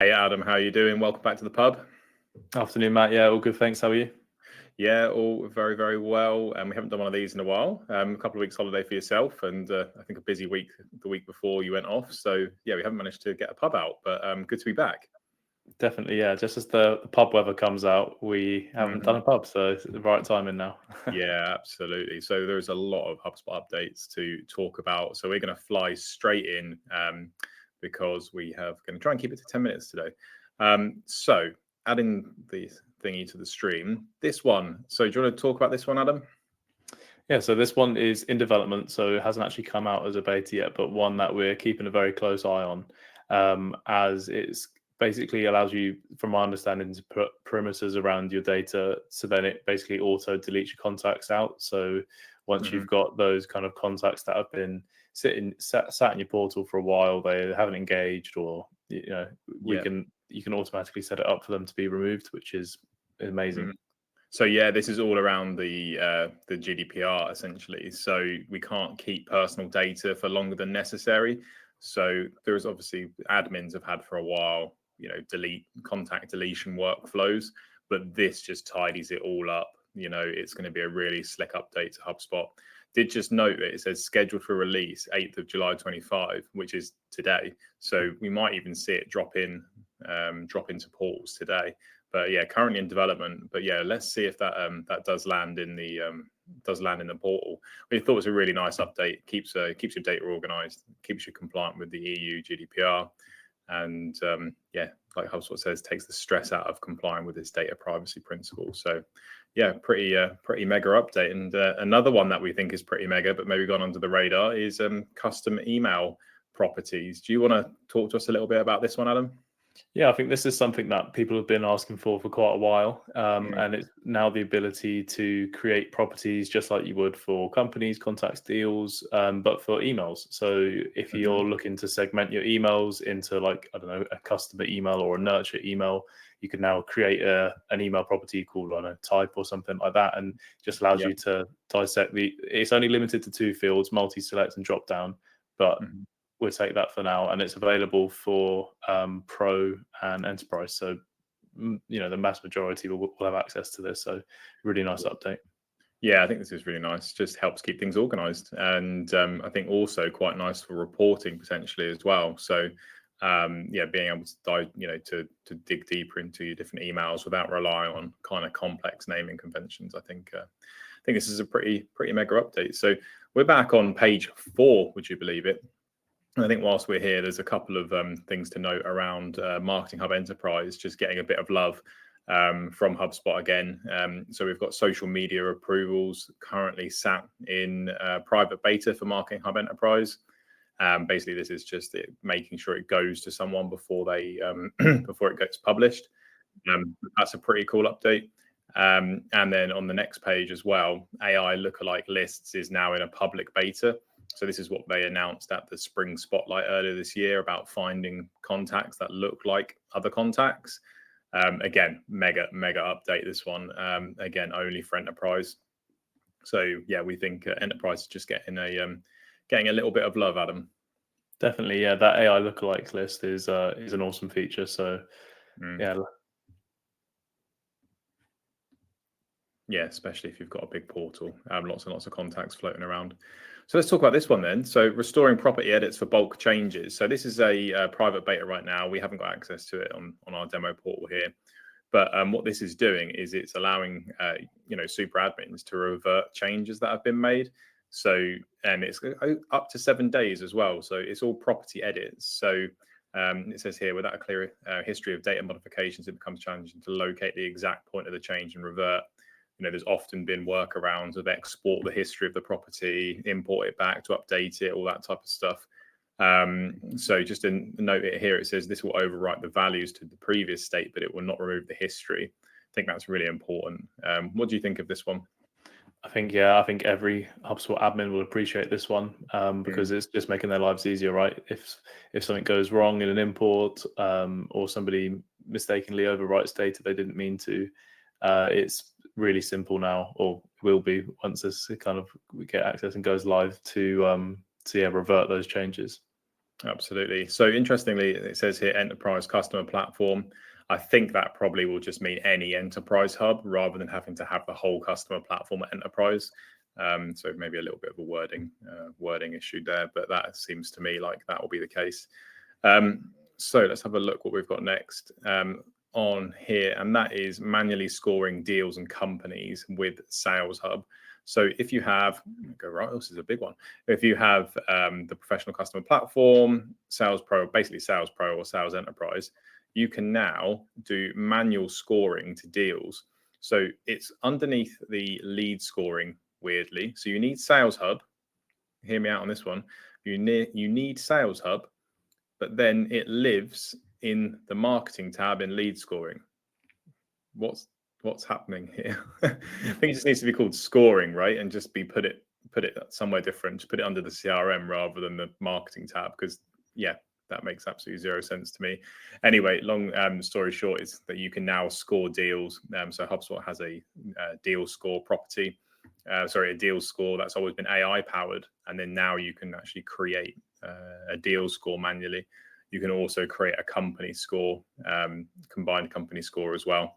Hey Adam, how are you doing? Welcome back to the pub. Afternoon, Matt. Yeah, all good. Thanks. How are you? Yeah, all very, very well. We haven't done one of these in a while. A couple of weeks holiday for yourself, and I think a busy week the week before you went off. So yeah, we haven't managed to get a pub out, but good to be back. Definitely. Yeah. Just as the pub weather comes out, we haven't done Mhm. a pub, so it's the right timing now. Yeah, absolutely. So there's a lot of HubSpot updates to talk about. So we're going to fly straight in because we have going to try and keep it to 10 minutes today. So adding the thingy to the stream, this one. So do you want to talk about this one, Adam? Yeah. So this one is in development, so it hasn't actually come out as a beta yet, but one that we're keeping a very close eye on, as it's basically allows you, from my understanding, to put perimeters around your data, so then it basically auto deletes your contacts out. So once Mhm. you've got those kind of contacts that have been sat in your portal for a while, they haven't engaged, or Yeah. you can automatically set it up for them to be removed, which is amazing. Mhm. So yeah, this is all around the GDPR essentially. So we can't keep personal data for longer than necessary. So there is obviously admins have had for a while, contact deletion workflows, but this just tidies it all up. It's going to be a really slick update to HubSpot. Did just note that it says scheduled for release 8th of July 25, which is today. So we might even see it drop into portals today. But yeah, currently in development. But yeah, let's see if that does land in the portal. We thought it was a really nice update. Keeps your data organized, keeps you compliant with the EU GDPR, and yeah, like HubSpot says, takes the stress out of complying with its data privacy principles. So yeah, pretty mega update. And another one that we think is pretty mega, but maybe gone under the radar, is custom email properties. Do you want to talk to us a little bit about this one, Adam? Yeah, I think this is something that people have been asking for quite a while, and it's now the ability to create properties just like you would for companies, contacts, deals, but for emails. So if Mhm. you're looking to segment your emails into, like, I don't know, a customer email or a nurture email, you can now create an email property called, I don't know, type or something like that, and just allows Yeah. you to dissect it's only limited to two fields, multi-select and drop down, but Mhm. we'll take that for now, and it's available for Pro and Enterprise. So the mass majority will have access to this. So really nice update. Yeah, I think this is really nice. Just helps keep things organized, and I think also quite nice for reporting potentially as well. So yeah, being able to dive, to dig deeper into your different emails without relying on kind of complex naming conventions. I think this is a pretty mega update. So we're back on page 4. Would you believe it? And I think whilst we're here, there's a couple of things to note around Marketing Hub Enterprise, just getting a bit of love from HubSpot again. So we've got social media approvals currently sat in private beta for Marketing Hub Enterprise. Basically, this is just making sure it goes to someone before they before it gets published. That's a pretty cool update. And then on the next page as well, AI Lookalike Lists is now in a public beta. So this is what they announced at the Spring Spotlight earlier this year about finding contacts that look like other contacts. Again, mega update this one. Again, only for enterprise. So yeah, we think enterprise is just getting a little bit of love, Adam. Definitely, yeah. That AI lookalike list is an awesome feature. So Mm. yeah, Yeah, especially if you've got a big portal, lots and lots of contacts floating around. So let's talk about this one then. So restoring property edits for bulk changes. So this is a private beta right now. We haven't got access to it on our demo portal here. But what this is doing is it's allowing super admins to revert changes that have been made. So and it's up to 7 days as well. So it's all property edits. So it says here, without a clear history of data modifications, it becomes challenging to locate the exact point of the change and revert. There's often been workarounds of export the history of the property, import it back to update it, all that type of stuff. So just a note it here, it says this will overwrite the values to the previous state, but it will not remove the history. I think that's really important. What do you think of this one? I think every HubSpot admin will appreciate this one, because it's just making their lives easier, right? If something goes wrong in an import, or somebody mistakenly overwrites data they didn't mean to, it's really simple now, or will be once this kind of we get access and goes live to revert those changes. Absolutely. So interestingly, it says here enterprise customer platform. I think that probably will just mean any enterprise hub rather than having to have the whole customer platform at enterprise. So maybe a little bit of a wording issue there, but that seems to me like that will be the case. So let's have a look what we've got next on here, and that is manually scoring deals and companies with Sales Hub. So if you have, go right, this is a big one. If you have the professional customer platform, Sales Pro, basically Sales Pro or Sales Enterprise, you can now do manual scoring to deals. So it's underneath the lead scoring, weirdly. So you need Sales Hub. Hear me out on this one. You need Sales Hub, but then it lives in the marketing tab in lead scoring. What's happening here? I think it just needs to be called scoring, right? And just be put it somewhere different. Just put it under the CRM rather than the marketing tab, because yeah, that makes absolutely zero sense to me. Anyway, long story short is that you can now score deals. So HubSpot has a deal score property. A deal score that's always been AI powered, and then now you can actually create a deal score manually. You can also create a company score, combined company score as well.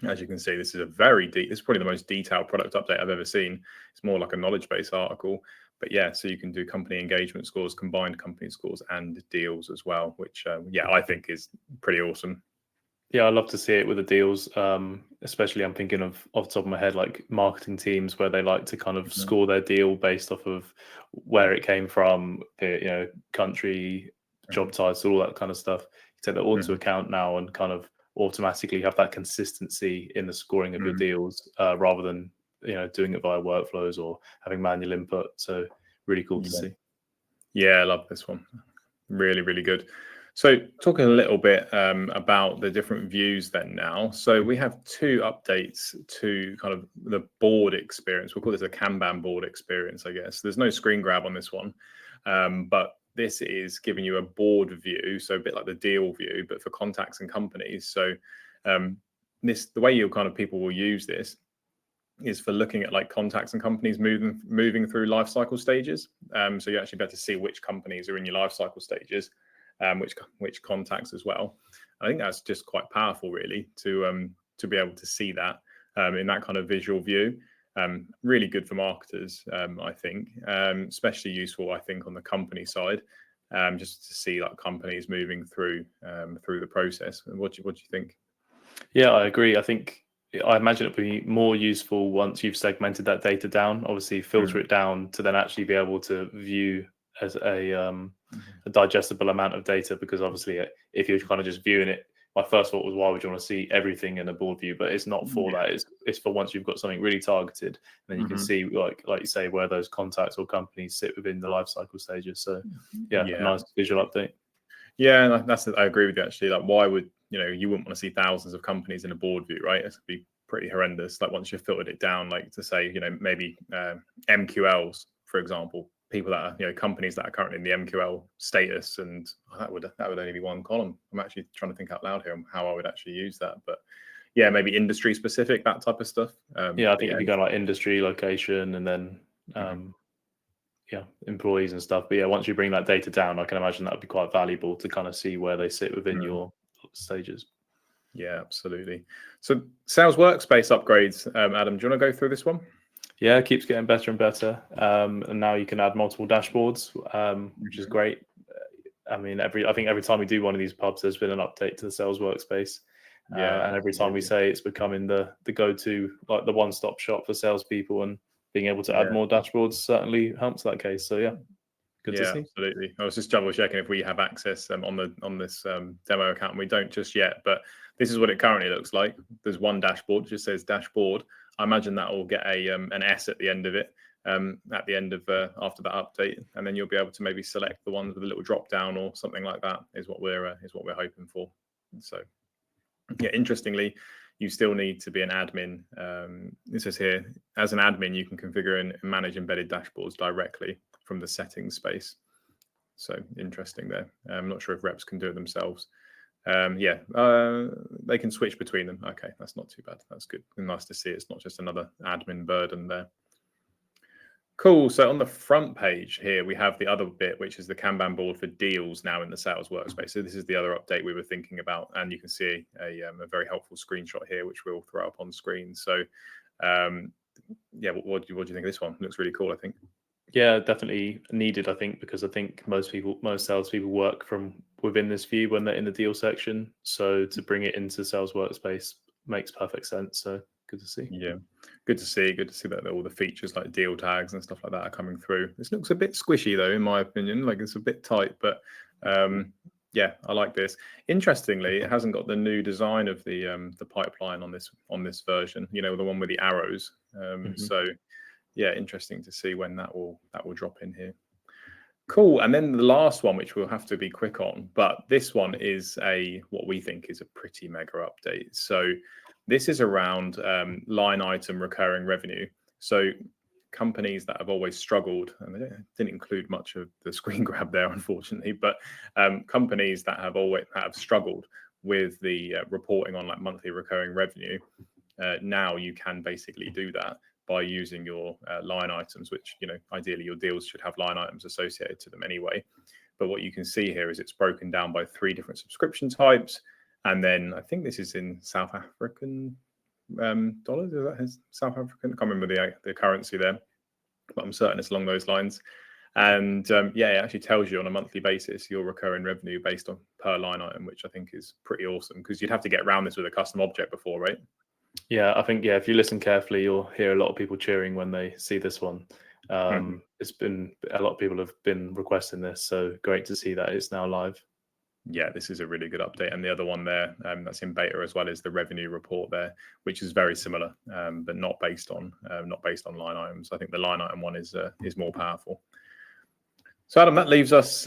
As you can see, this is a this is probably the most detailed product update I've ever seen. It's more like a knowledge base article, but yeah, so you can do company engagement scores, combined company scores, and deals as well, which I think is pretty awesome. Yeah, I love to see it with the deals. Especially I'm thinking of off the top of my head, like marketing teams where they like to kind of score their deal based off of where it came from, country, job title, all that kind of stuff. You take that all into account now and kind of automatically have that consistency in the scoring of your deals, rather than doing it via workflows or having manual input. So really cool to see. Yeah, I love this one. Really, really good. So talking a little bit about the different views then now. So we have two updates to kind of the board experience. We'll call this a Kanban board experience, I guess. There's no screen grab on this one, but this is giving you a board view, so a bit like the deal view, but for contacts and companies. So the way people will use this is for looking at like contacts and companies moving through life cycle stages. So you actually better see which companies are in your life cycle stages, which contacts as well. I think that's just quite powerful, really, to be able to see that in that kind of visual view. Really good for marketers, I think, especially useful, I think, on the company side, just to see like companies moving through the process. What do you think? Yeah, I agree. I imagine it'd be more useful once you've segmented that data down. Obviously, filter it down to then actually be able to view as a digestible amount of data. Because obviously, if you're kind of just viewing it, my first thought was, why would you want to see everything in a board view? But it's not for that. It's for once you've got something really targeted, and then you can see, like you say, where those contacts or companies sit within the life cycle stages. So a nice visual update. Yeah, I agree with you, actually. Like, why would you wouldn't want to see thousands of companies in a board view, right? It would be pretty horrendous. Like, once you've filtered it down, like to say, maybe MQLs, for example, people that are, companies that are currently in the MQL status, and that would only be one column. I'm actually trying to think out loud here on how I would actually use that, but yeah, maybe industry specific, that type of stuff. I think if you go like industry, location, and then employees and stuff. But yeah, once you bring that data down, I can imagine that would be quite valuable to kind of see where they sit within your stages. Yeah, absolutely. So sales workspace upgrades, Adam, do you want to go through this one? Yeah, it keeps getting better and better. And now you can add multiple dashboards, which is great. I mean, I think every time we do one of these pubs, there's been an update to the sales workspace. And every time we say it's becoming the go-to, like the one-stop shop for salespeople, and being able to add more dashboards certainly helps that case. So yeah, good to see. Absolutely. I was just double checking if we have access on this demo account. We don't just yet, but this is what it currently looks like. There's one dashboard, it just says dashboard. I imagine that will get an S at the end of it, at the end of after that update, and then you'll be able to maybe select the ones with a little drop down or something like that. Is what we're hoping for. So yeah, interestingly, you still need to be an admin. It says here, as an admin, you can configure and manage embedded dashboards directly from the settings space. So interesting there. I'm not sure if reps can do it themselves. They can switch between them. Okay, that's not too bad. That's good. And nice to see it's not just another admin burden there. Cool. So on the front page here, we have the other bit, which is the Kanban board for deals now in the sales workspace. So this is the other update we were thinking about. And you can see a very helpful screenshot here, which we'll throw up on screen. So yeah, what do you think of this one? It looks really cool, I think. Yeah, definitely needed, I think, because I think most salespeople work from within this view when they're in the deal section. So to bring it into sales workspace makes perfect sense. So good to see. Yeah, good to see that all the features like deal tags and stuff like that are coming through. This looks a bit squishy though, in my opinion. Like it's a bit tight, but yeah, I like this. Interestingly, it hasn't got the new design of the pipeline on this version. You know, the one with the arrows. So yeah, interesting to see when that will drop in here. Cool. And then the last one, which we'll have to be quick on, but this one is what we think is a pretty mega update. So this is around line item recurring revenue. So companies that have always struggled, and they didn't include much of the screen grab there, unfortunately, but companies that have struggled with the reporting on like monthly recurring revenue, now you can basically do that by using your line items, which, you know, ideally your deals should have line items associated to them anyway. But what you can see here is it's broken down by 3 different subscription types. And then I think this is in South African dollars. Is that his South African? I can't remember the currency there, but I'm certain it's along those lines. And yeah, it actually tells you on a monthly basis your recurring revenue based on per line item, which I think is pretty awesome, because you'd have to get around this with a custom object before, right? Yeah, I think, if you listen carefully, you'll hear a lot of people cheering when they see this one. It's been a lot of people have been requesting this, so great to see that it's now live. Yeah, this is a really good update. And the other one there that's in beta as well is the revenue report there, which is very similar, but not based on line items. I think the line item one is more powerful. So Adam, that leaves us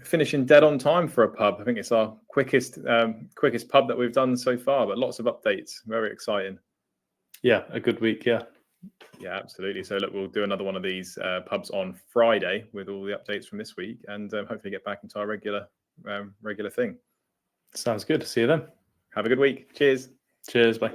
finishing dead on time for a pub. I think it's our quickest pub that we've done so far, but lots of updates. Very exciting. Yeah, a good week. Yeah. Yeah, absolutely. So look, we'll do another one of these pubs on Friday with all the updates from this week, and hopefully get back into our regular thing. Sounds good. See you then. Have a good week. Cheers. Cheers. Bye.